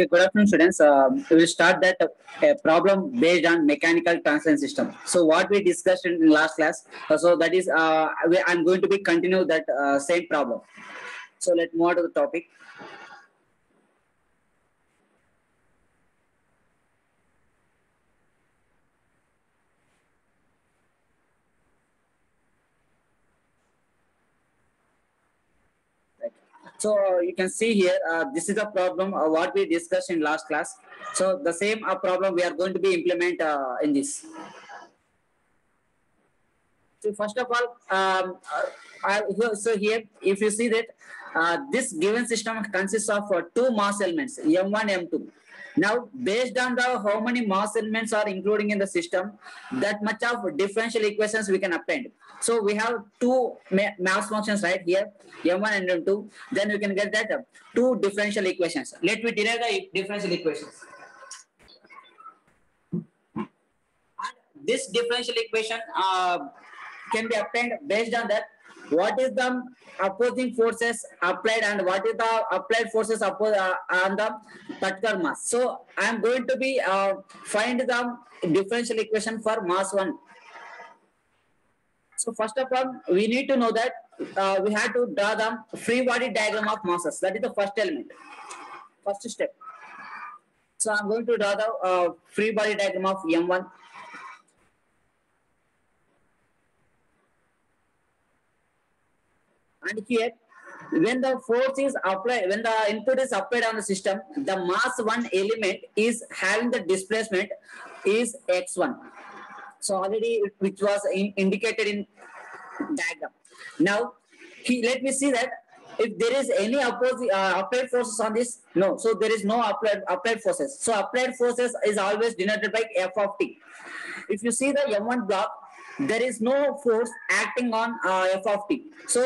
Okay, good afternoon, students. We will start that problem based on mechanical translation system. So, what we discussed in last class, so that is, I'm going to be continue that same problem. So, let's move on to the topic. So you can see here, this is a problem what we discussed in last class. So the same problem we are going to be implement in this. So first of all, so here if you see that this given system consists of two mass elements M1, M2. Now based on the how many mass elements are including in the system, that much of differential equations we can append. So we have two mass functions right here, M1 and M2. Then we can get that two differential equations. Let me derive the differential equations. And this differential equation can be obtained based on that what is the opposing forces applied and what is the applied forces on the particular mass. So I am going to be find the differential equation for mass 1. So first of all, we need to know that we have to draw the free body diagram of masses. That is the first element, first step. So I'm going to draw the free body diagram of M1. And here, when the force is applied, when the input is applied on the system, the mass 1 element is having the displacement is x1. So already which was indicated in diagram. Now, let me see that if there is any applied forces on this, no. So there is no applied forces. So applied forces is always denoted by f of t. If you see the M1 block, there is no force acting on f of t. So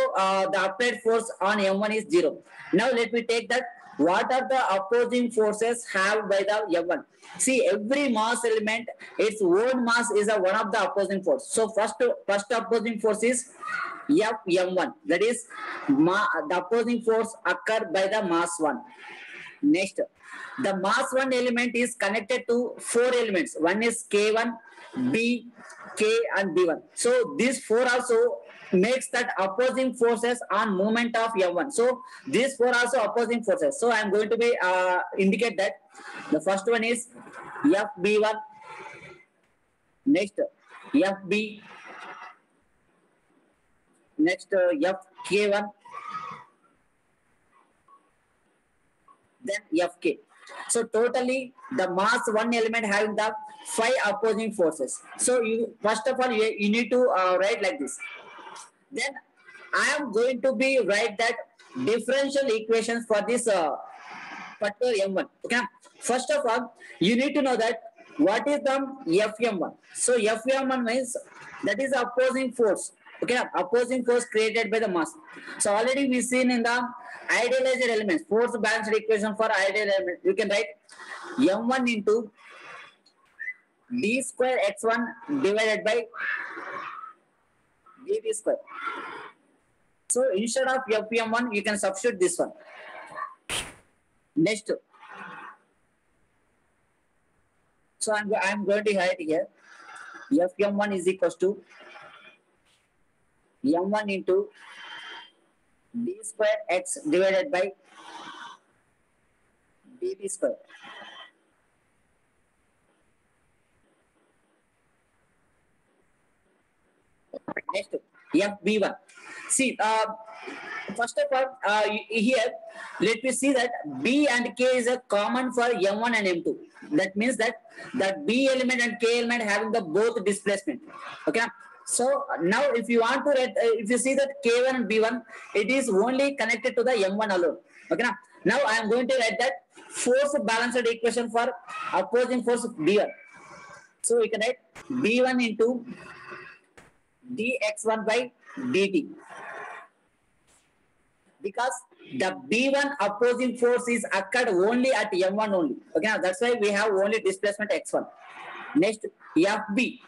the applied force on M1 is 0. Now let me take that. What are the opposing forces have by the M1? See, every mass element, its own mass is one of the opposing force. So first opposing force is M1. That is, the opposing force occur by the mass 1. Next, the mass 1 element is connected to 4 elements. One is K1, B, K and B1. So these 4 also makes that opposing forces on movement of M1. So these 4 also opposing forces. So I am going to be indicate that the first one is FB1. Next, FB. Next, FK1. Then FK. So totally the mass 1 element having the 5 opposing forces. So you first of all you need to write like this. Then I am going to be write that differential equations for this particular M1. Okay. First of all, you need to know that what is the FM1. So FM1 means that is opposing force. Okay, opposing force created by the mass. So already we seen in the idealized elements, force balanced equation for ideal element. You can write M1 into d square x1 divided by dv square. So instead of FM1, you can substitute this one. Next. So I'm going to write here FM1 is equals to M1 into d square x divided by dv square. Next, FB1. See, first of all, here, let me see that B and K is a common for M1 and M2. That means that B element and K element having the both displacement. Okay. So now if you want to write, if you see that K1 and B1, it is only connected to the M1 alone. Okay. Now I am going to write that force balanced equation for opposing force B1. So we can write B1 into dx1 by dt. Because the B1 opposing force is occurred only at M1 only. Okay, that's why we have only displacement x1. Next, FB.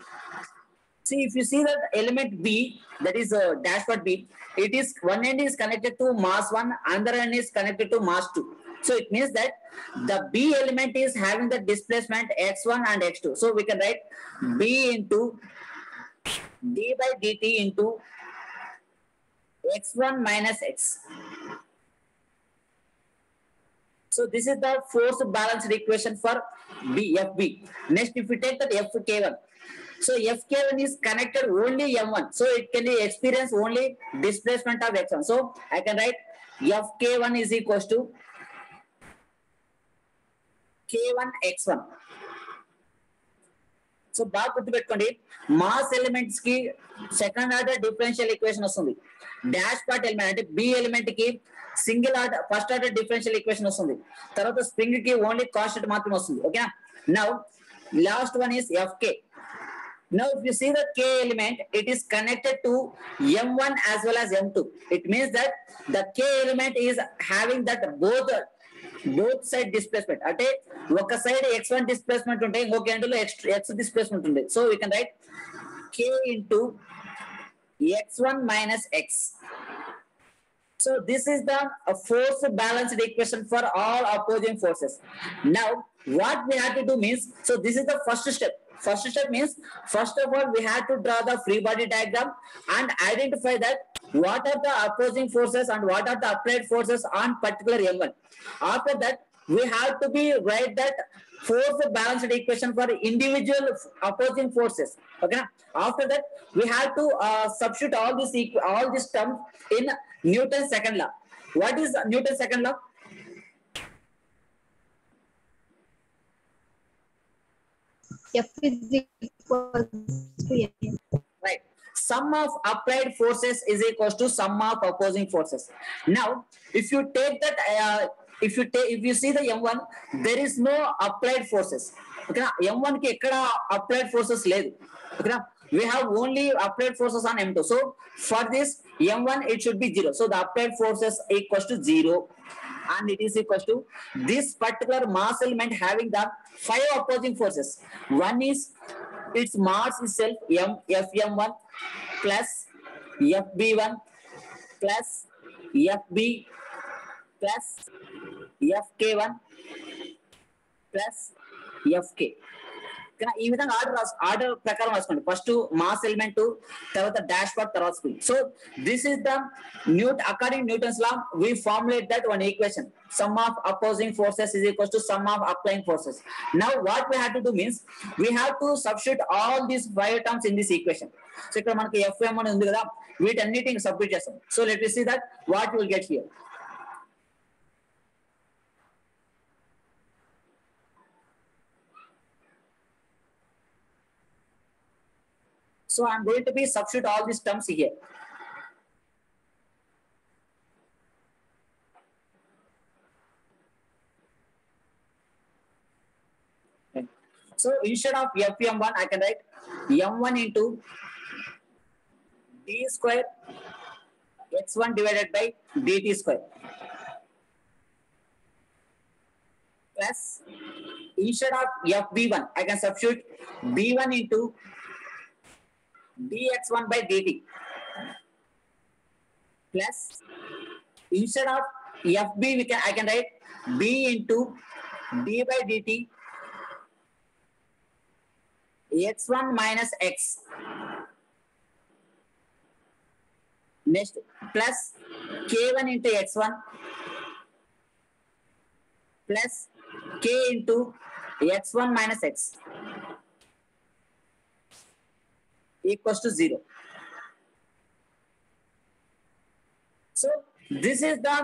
See, if you see that element B, that is dashpot B, it is one end is connected to mass 1, another end is connected to mass 2. So it means that the B element is having the displacement x1 and x2. So we can write B into d by dt into x1 minus x. So this is the force balanced equation for B, FB. Next, if we take that FK1, so FK1 is connected only M1, so it can experience only displacement of x1. So I can write FK1 is equals to K1 x1. So బాగా గుర్తుపెట్టుకోండి, mass elements కి second order differential equation వస్తుంది. Dash part element అంటే B element కి single order first order differential equation వస్తుంది. తర్వాత spring కి only constant మాత్రమే వస్తుంది. ఓకేనా? Now last one is FK. Now, if you see the K element, it is connected to M1 as well as M2. It means that the K element is having that both side displacement. అంటే ఒక side x1 displacement ఉంటే ఇంకొక end లో x displacement ఉంది. So we can write K into x1 minus x. So this is the force balanced equation for all opposing forces. Now, what we have to do means, so this is the first step. First step means, first of all, we have to draw the free body diagram and identify that what are the opposing forces and what are the applied forces on particular M1. After that, we have to be write that force balanced equation for individual opposing forces. Okay. After that, we have to substitute all these terms in Newton's second law. What is Newton's second law? F is equal to M. Right. Sum of applied forces is equals to sum of opposing forces. Now, if you take that, if you see the M1, there is no applied forces. Okay, M1 ki ekkada applied forces ledu. Okay, we have only applied forces on M2. So for this M1, it should be 0. So the applied forces equals to 0. And it is equals to this particular mass element having the 5 opposing forces. One is its mass itself, Fm1 plus Fb1 plus Fb plus Fk1 plus Fk. ఈ విధంగా order ప్రకారం రాసుకోండి. First mass element, తర్వాత dash part, తర్వాత spring. So this is the according Newton's law we formulate that one equation, sum of opposing forces is equals to sum of applying forces. Now what we have to do means we have to substitute all these 5 terms in this equation. So ఇక్కడ మనకి FM అని ఉంది కదా, వీటన్నిటిని substitute చేస్తాం. So let we see that what will get here. So I'm going to be substitute all these terms here. Okay. So instead of Fm1, I can write M1 into d square x1 divided by dt square plus instead of Fb1, I can substitute b1 into dx1 by dt plus instead of fb I can write b into d by dt x1 minus x. Next plus k1 into x1 plus k into x1 minus x equals to 0. So this is the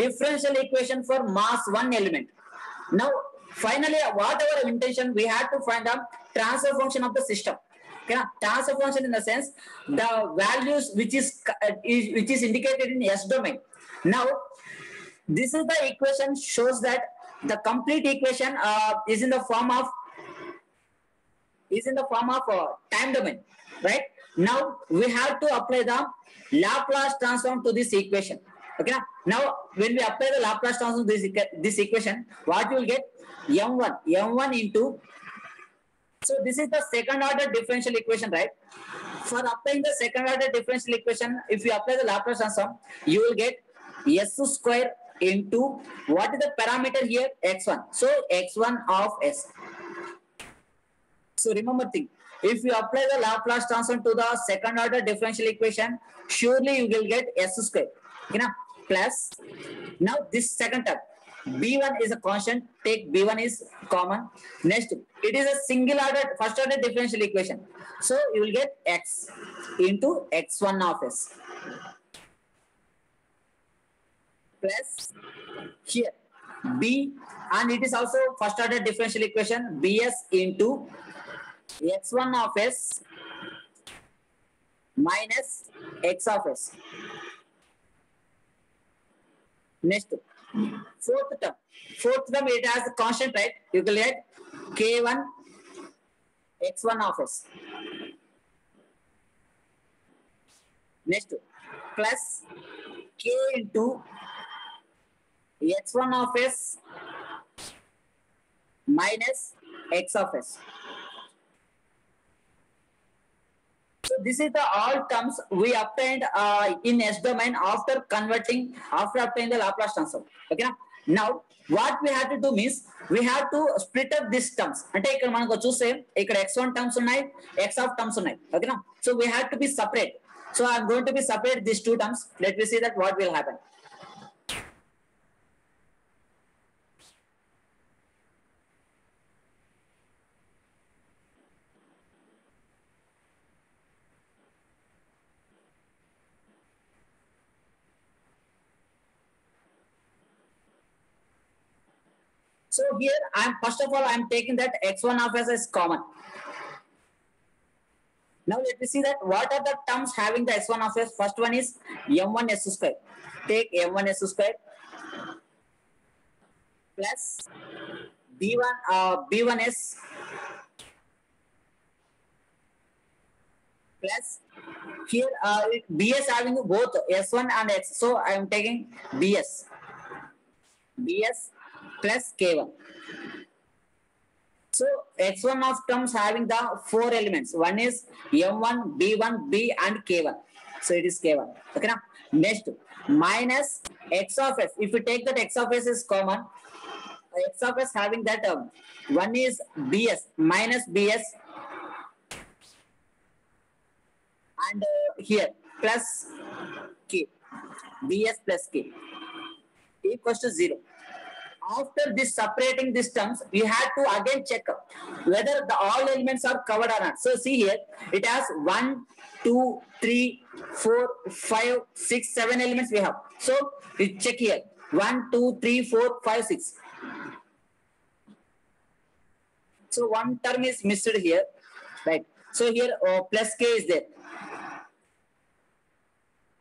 differential equation for mass 1 element. Now finally, what our intention, we have to find the transfer function of the system. Okay, transfer function in the sense the values which is indicated in S domain. Now this is the equation, shows that the complete equation is in the form of time domain. Right now we have to apply the Laplace transform to this equation. Okay, now when we apply the Laplace transform to this equation, what you will get? M1 into, so this is the second order differential equation, right? For applying the second order differential equation, if you apply the Laplace transform, you will get s square into what is the parameter here? X1. So X1 of s. So remember thing, if you apply the Laplace transform to the second order differential equation, surely you will get s square. You know, plus now this second term, b1 is a constant, take b1 is common. Next, it is a single order, first order differential equation. So you will get x into x1 of s plus here b, and it is also first order differential equation, bs into x1 of s minus x of s. Next, fourth term. Fourth term, it has a constant, right? You will get k1 x1 of s. Next, plus k into x1 of s minus x of s. So this is the all terms we obtained in S domain after obtaining the Laplace transform. Okay. Now what we have to do means we have to split up these terms. అంటే ఇక్కడ మనకు చూస్తే ఇక్కడ x1 terms ఉన్నాయి, x of terms ఉన్నాయి. Okay. So we have to be separate. So I'm going to be separate these two terms. Let me see that what will happen. So here first of all I'm taking that x1 of s is common. Now let me see that what are the terms having the x1 of s. First one is m1 s square. Take m1 s square plus b1s plus here bs having both s1 and x. So I am taking bs plus k1. So x1 of terms having the four elements. One is m1, b1, b and k1. So it is k1. Okay now. Next, minus x of s. If you take that x of s is common, x of s having that one is bs minus bs and here plus k, bs plus k equals to 0. After this separating these terms, we have to again check whether all elements are covered or not. So see here, it has 1, 2, 3, 4, 5, 6, 7 elements we have. So we check here 1, 2, 3, 4, 5, 6. So one term is missed here, right? So here plus k is there.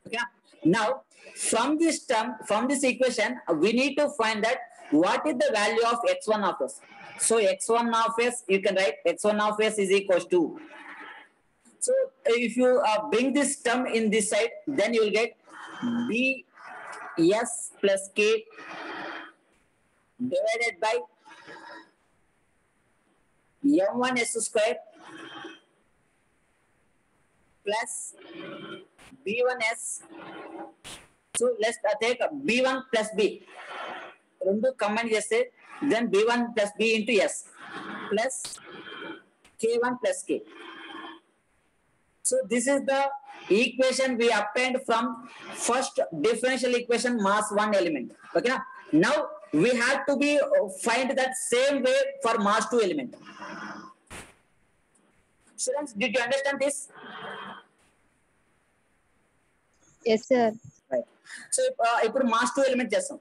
Okay. Now from this term, from this equation, we need to find that what is the value of x1 of s. So x1 of s, you can write x1 of s is equals to. So if you bring this term in this side, then you will get b s plus k divided by m1 s square plus b1s. So let's take b1 plus b. Rendu combine cheste, then b1 plus b into s plus k1 plus k. So this is the equation we obtained from first differential equation mass 1 element. Okay. Now we have to be find that same way for mass 2 element. Students, did you understand this? Yes, sir. Right. So ఇప్పుడు mass 2 element చేస్తాం.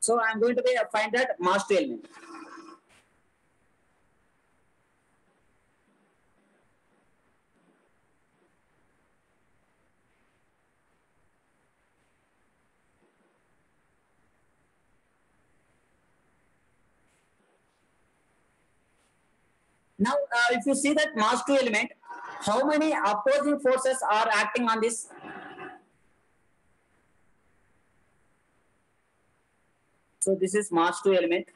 So I'm going to find that mass 2 element. Now, if you see that mass 2 element, how many opposing forces are acting on this? So this is mass 2 element,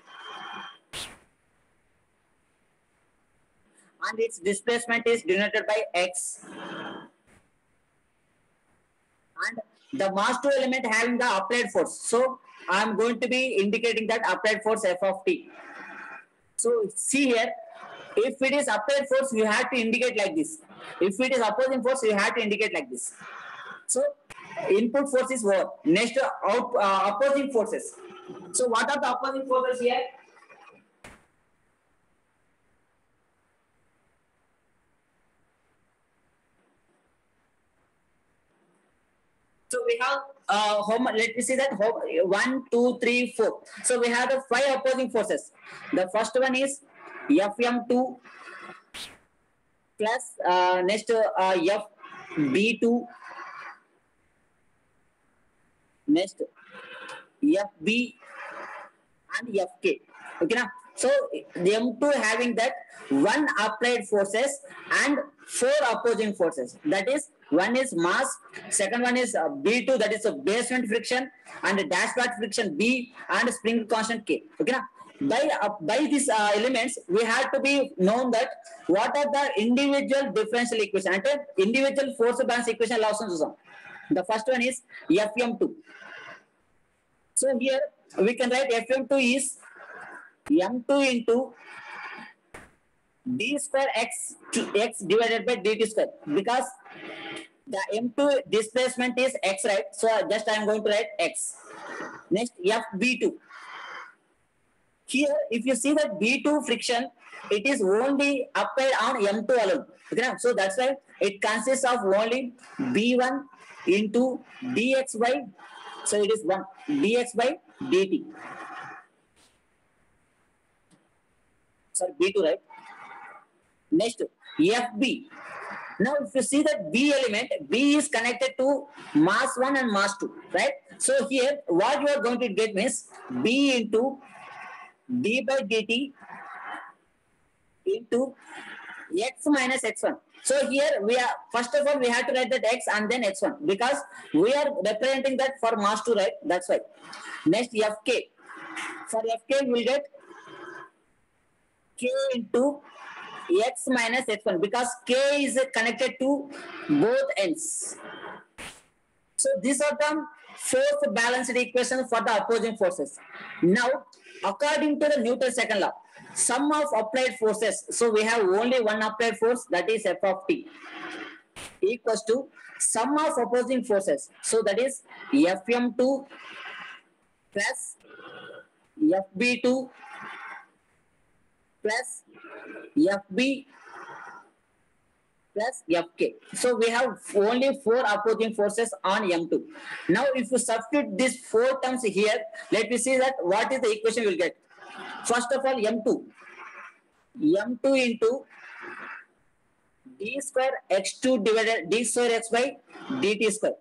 and its displacement is denoted by x. And the mass 2 element having the applied force. So I am going to be indicating that applied force F of t. So see here, if it is applied force, you have to indicate like this. If it is opposing force, you have to indicate like this. So input force is what? Next, opposing forces. So what are the opposing forces here? So we have let me see that 1, 2, 3, 4. So we have the 5 opposing forces. The first one is Fm2 plus next Fb2, next Fb and Fk. Okay now. So the M2 having that 1 applied forces and 4 opposing forces. That is, one is mass, second one is B2, that is a basement friction, and dashpot friction B, and spring constant K. Okay now. By these elements, we have to be known that what are the individual differential equation and individual force balance equation laws. The first one is Fm2. So here we can write Fm2 is M2 into d square x divided by dt square, because the M2 displacement is x, right? So just I am going to write x. Next, Fb2. Here, if you see that B2 friction, it is only applied on M2 alone. Okay, so that's why it consists of only B1 into dx by, so it is 1 dx by dt. Sorry, B2, right? Next, Fb. Now, if you see that B element, B is connected to mass 1 and mass 2, right? So here, what you are going to get means B into d by dt into x minus x1. So here we are, first of all, we have to write that x and then x1, because we are representing that for mass 2, right? That's why. Next, Fk. For Fk, we will get k into x minus x1, because k is connected to both ends. So these are the force balanced equation for the opposing forces. Now, according to the Newton's second law, sum of applied forces, so we have only one applied force, that is F of t, equals to sum of opposing forces. So that is Fm2 plus Fb2 plus Fb plus Fk. So we have only 4 opposing forces on M2. Now, if you substitute these 4 terms here, let me see that what is the equation you will get. First of all, M2 into d square x2 divided d square x by dt square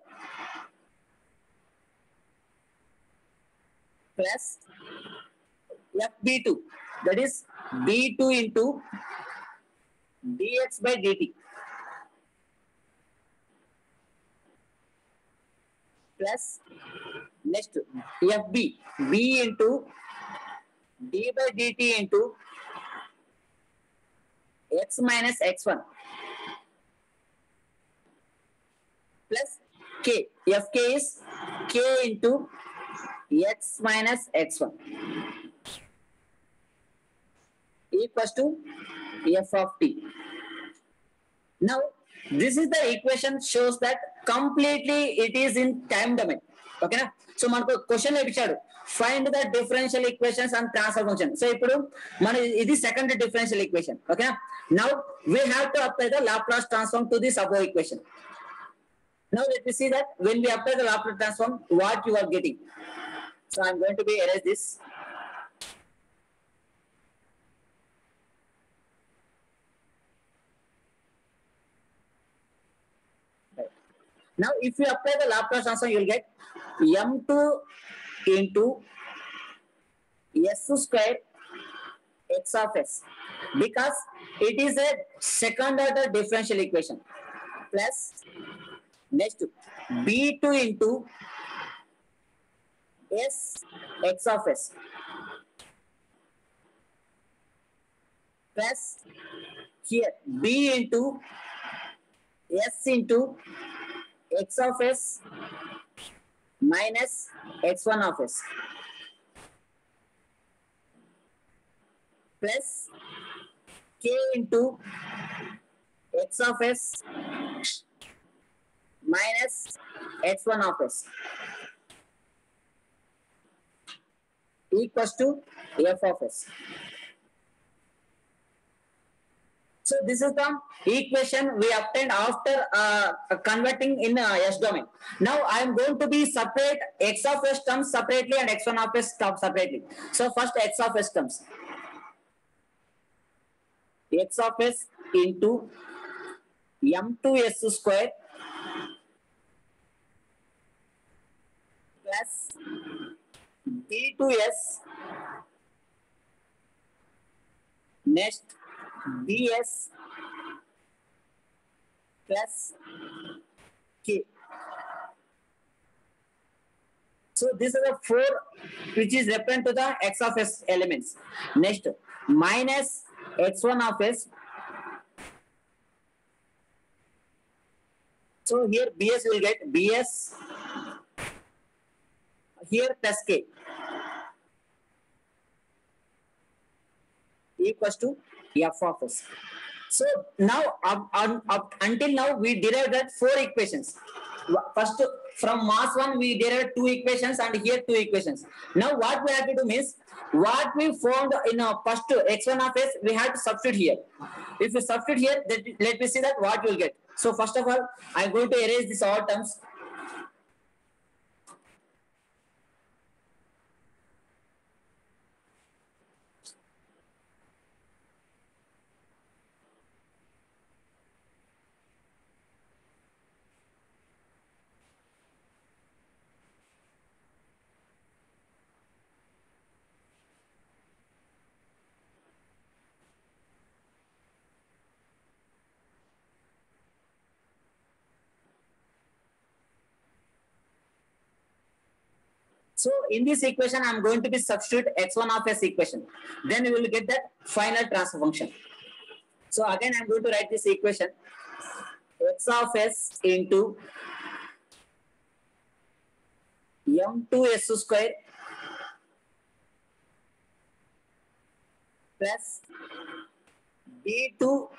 plus Fb2, that is b2 into dx by dt plus next Fb, b into d by dt into x minus x1 plus k. Fk is k into x minus x1 equals to f of t. Now, this is the equation shows that completely it is in time domain. Okay na? So మనకు question ఇచ్చాడు, find the differential equations and transfer function. So ఇప్పుడు మన ఇది second differential equation. ఓకేనా? Now we have to apply the Laplace transform to this above equation. Now let me see that when we apply the Laplace transform, what you are getting. So I'm going to be erase this. Now, if you apply the Laplace transform, you will get M2 into S square x of s, because it is a second order differential equation, plus next b2 into s x of s, plus here b into s into x of s minus x1 of s, plus k into x of s minus x1 of s equals to f of s. So this is the equation we obtained after converting in S domain. Now I am going to be separate x of s terms separately and x1 of s terms separately. So first x of s terms. X of s into m2s square plus b2s next bs plus k. So this is a 4 which is referring to the x of s elements. Next minus x1 of s. So here bs will get bs here plus k equals to f of s. So now until now we derived that 4 equations. First from mass 1 we derived 2 equations and here 2 equations. Now what we have to do means what we found in first x1 of s we have to substitute here. If we substitute here, then let me see that what we will get. So first of all I am going to erase these all terms. So in this equation, I am going to be substitute x1 of s equation. Then we will get that final transfer function. So again, I am going to write this equation x of s into m2s square plus b2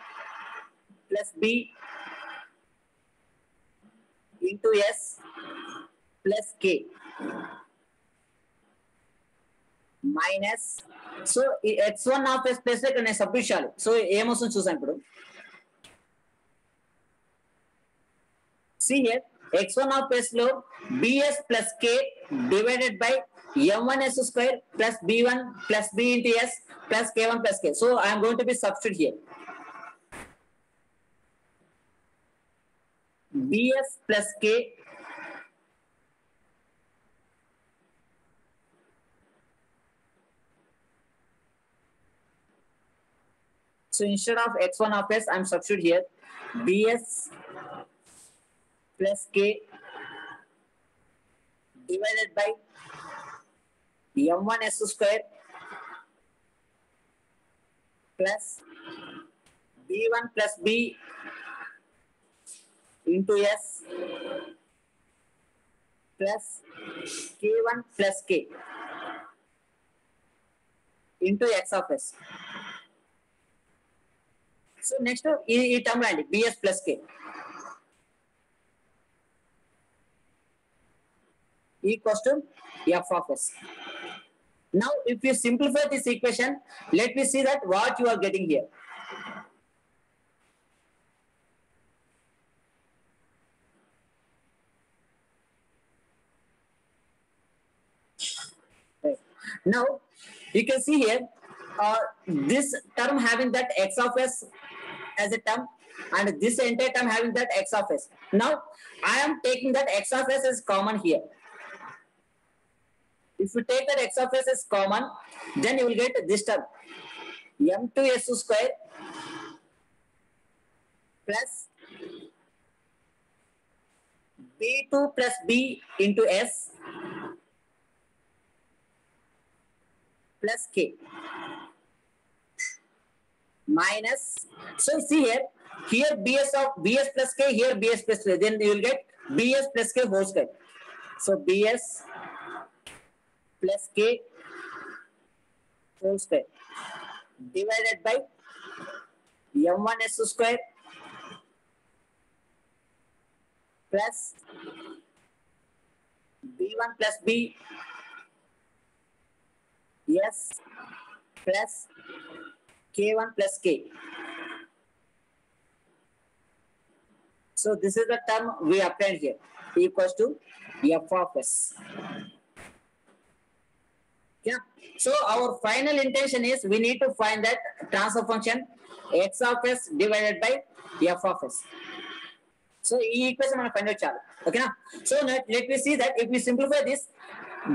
plus b into s plus k minus. So x1 of s place like substitute చేయాలి. So ఏమొస్తుంది చూసాం ఇప్పుడు. See here x1 of s లో bs plus k divided by m1s square plus b1 plus b into s plus k1 plus k. So I am going to be substitute here. bs plus k so instead of x1 of s I am substitute here bs plus k divided by m1s square plus b1 plus b into s plus k1 plus k into x of s. So next ఈ term రాయండి bs plus k equals to f of s. Now if you simplify this equation, let me see that what you are getting here. Now you can see here this term having that x of s as a term and this entire term having that x of s. Now I am taking that x of s as common here. If you take that x of s as common, then you will get this term m2s square plus b2 plus b into s plus k minus, so see here bs of bs plus k, here bs plus k, then you will get bs plus k whole square. So bs plus k whole square divided by m1s square plus b1 plus b s plus k1 plus k. So this is the term we obtained here, equals to f of s. Yeah. So our final intention is we need to find that transfer function x of s divided by f of s. So e equation మనం find out చాలు. Okay na? So let me see that if we simplify this,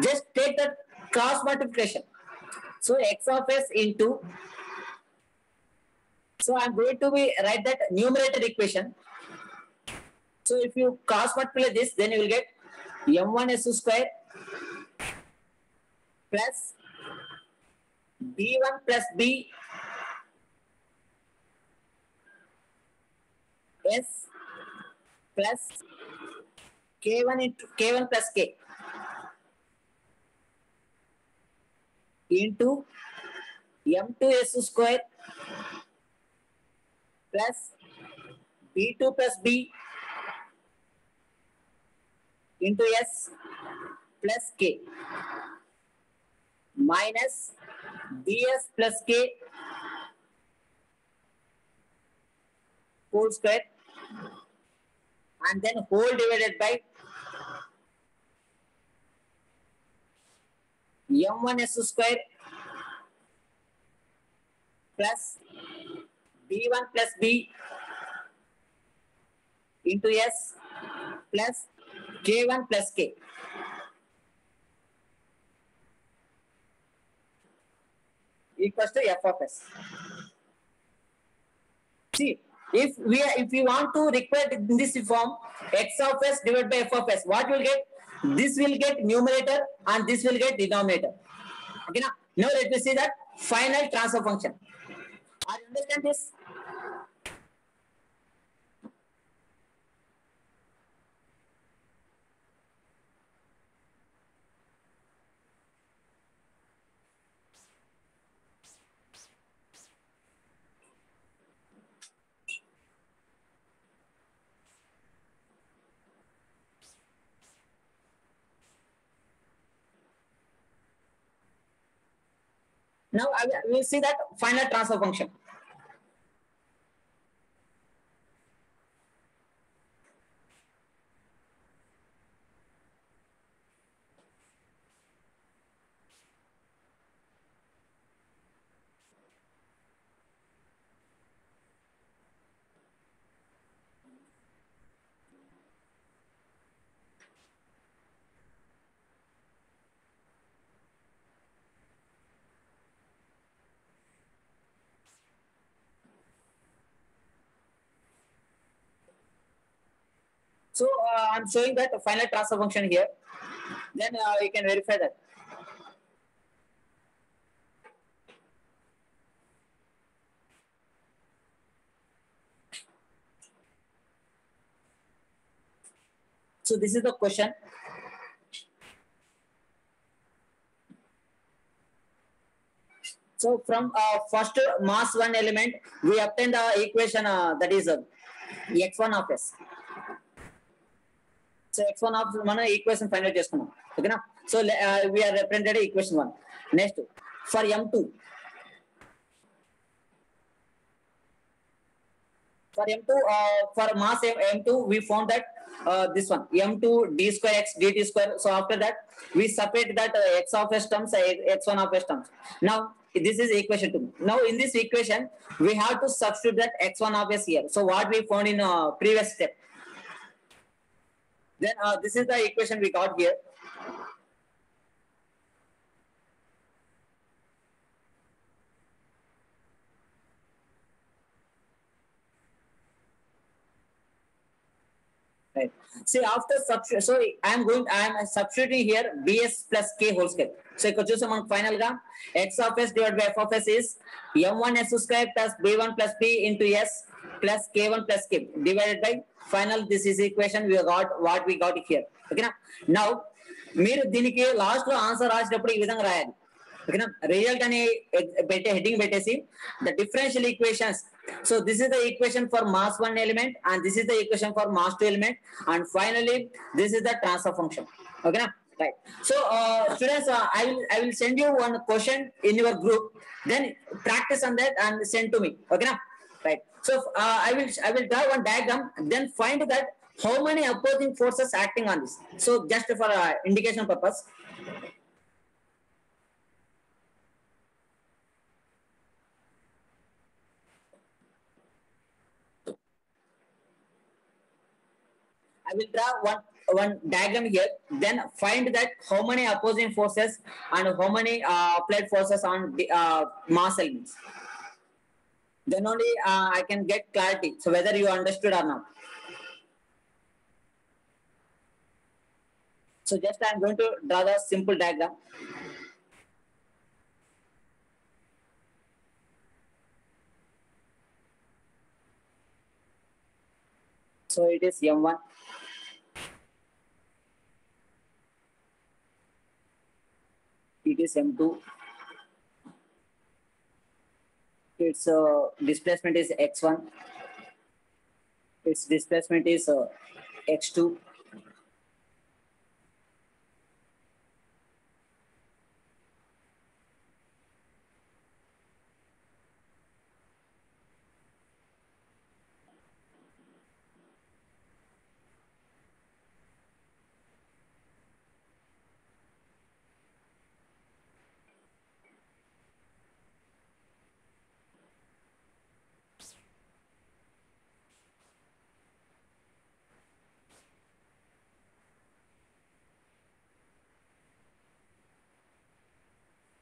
just take the cross multiplication. So x of s into, so I'm going to be write that numerator equation. So if you cross multiply this, then you will get m1s square plus b1 plus b s plus k1 into k1 plus k into m2s square plus b2 plus b into s plus k minus bs plus k whole square and then whole divided by m1s square plus b1 plus b into s plus k1 plus k. Equals to f of s. See, if we want to require in this form x of s divided by f of s, what will get? This will get numerator and this will get denominator. Okay, now let me see that final transfer function. Are you understand this? Now we will see that final transfer function. So I'm showing that final transfer function here. Then you can verify that. So this is the question. So from first mass 1 element, we obtain the equation that is x1 of s. So x1 of mana equation find out చేసుకున్నాం. Okay na? So we are represented equation 1. Next, for m2. For m2, for mass m2, we found that this one m2 d square x dt square. So after that, we separate that x of s terms, x1 of s terms. Now this is equation 2. Now in this equation, we have to substitute that x1 of s here. So what we found in previous step. Then this is the equation we got here. See, after substitute, so I am substituting here bs plus k whole square. So ఇక్కడ చూస్తే మనకు final గా x of s divided by f of s is m1 s square plus b1 plus b into s plus k1 plus k divided by final. This is equation we got what we got here. Okay na? Now మీరు దీనికి last లో answer రాసేటప్పుడు ఈ విధంగా రాయాలి. ఓకేనా, result అని పెట్టే హెడ్డింగ్ పెట్టేసి the differential equations. So this is the equation for mass 1 element and this is the equation for mass 2 element and finally this is the transfer function. ఓకేనా, right. So students, I will send you one question in your group, then practice on that and send to me. Okay na? Right. So I will draw one diagram, then find that how many opposing forces acting on this. So just for indication purpose. I will draw one diagram here, then find that how many opposing forces and how many applied forces on the mass elements. Then only I can get clarity, so whether you understood or not. So just I am going to draw the simple diagram. So it is M1. It is M2. Its displacement is x1. Its displacement is x2.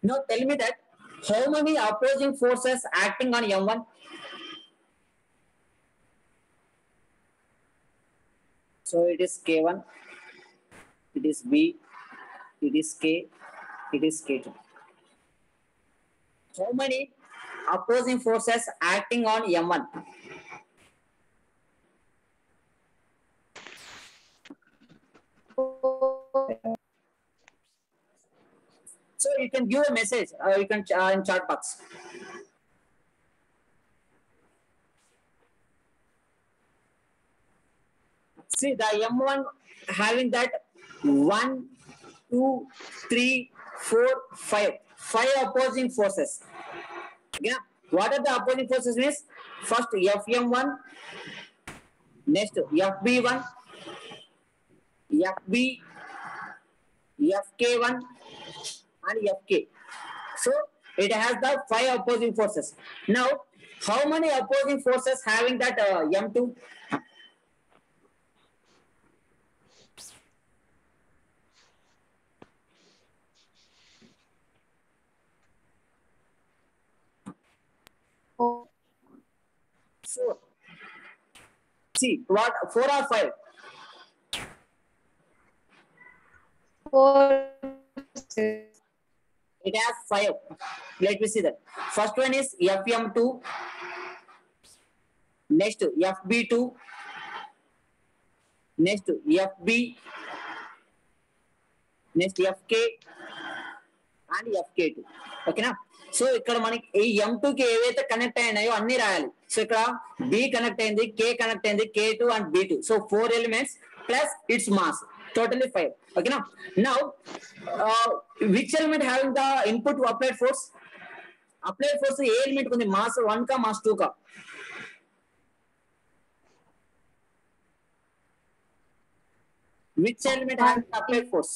Now tell me that how many opposing forces acting on M1? So it is K1, it is B, it is K, it is K2. How many opposing forces acting on M1? So you can give a message, you can in chat box. See the M1 having that 1, 2, 3, 4, 5. 5 opposing forces. Yeah. What are the opposing forces means? First Fm1, next Fb1, Fb, Fk1 and Fk. So it has the 5 opposing forces. Now how many opposing forces having that M2? Four. 4. See what 4 or 5? 4. It has 5. Let me see that. First one is Fm2, next Fb2, next Fb, next Fk and Fk2. Okay na? So ఇక్కడ మనకి ఈ M2 కి ఏవైతే connect అయినాయో అన్ని రాయాలి. So ఇక్కడ B connect అయింది, K connect అయింది, K2 and B2. So 4 elements plus its mass, totally 5. Okay now, which element having the input to applied force? Applied force A element ఉంది? మాస్ 1 కా mass 2 కా? Which element having the applied force?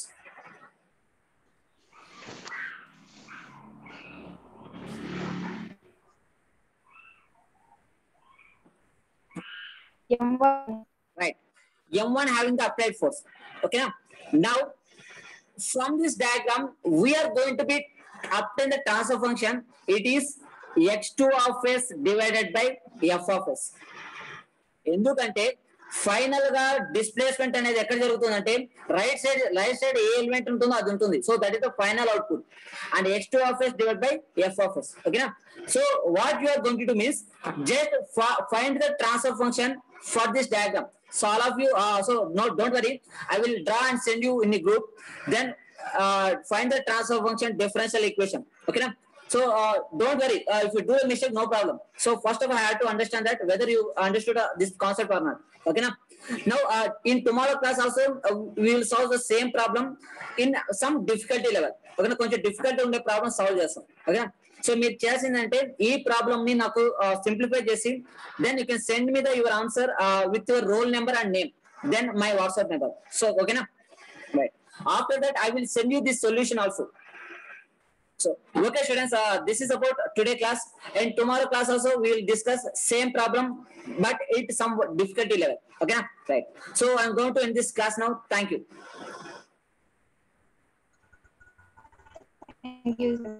M1. Right. M1 having the applied force. Okay now from this diagram we are going to be obtain the transfer function. It is x2 of s divided by f of s. ఎందుకంటే final గా displacement అనేది ఎక్కడ జరుగుతుందంటే right side ఏ element ఉంటుందో అది ఉంటుంది. So that is the final output and x2 of s divided by f of s. ఓకేనా? So what you are going to do means just find the transfer function for this diagram. So all of you, so no, don't worry, I will draw and send you in the group. Then find the transfer function differential equation. Okay na? So don't worry, if you do a mistake, no problem. So first of all, I have to understand that whether you understood this concept or not. Okay na? Now in tomorrow class also we will solve the same problem in some difficulty level. Okay na? కొంచెం difficult ఉండే problem solve చేస్తాం. ఓకేనా? So మీరు చేసిందంటే ఈ problem ని నాకు simplify చేసి then you can send me the your answer with your roll number and name, then my WhatsApp number. So ఓకేనా? Right. After that, I will send you this solution also. So, okay, students, this is about today class. And tomorrow class also we will discuss same problem, but it some difficulty level. Okay, right? So, I'm going to end this class now. Thank you. Thank you, sir.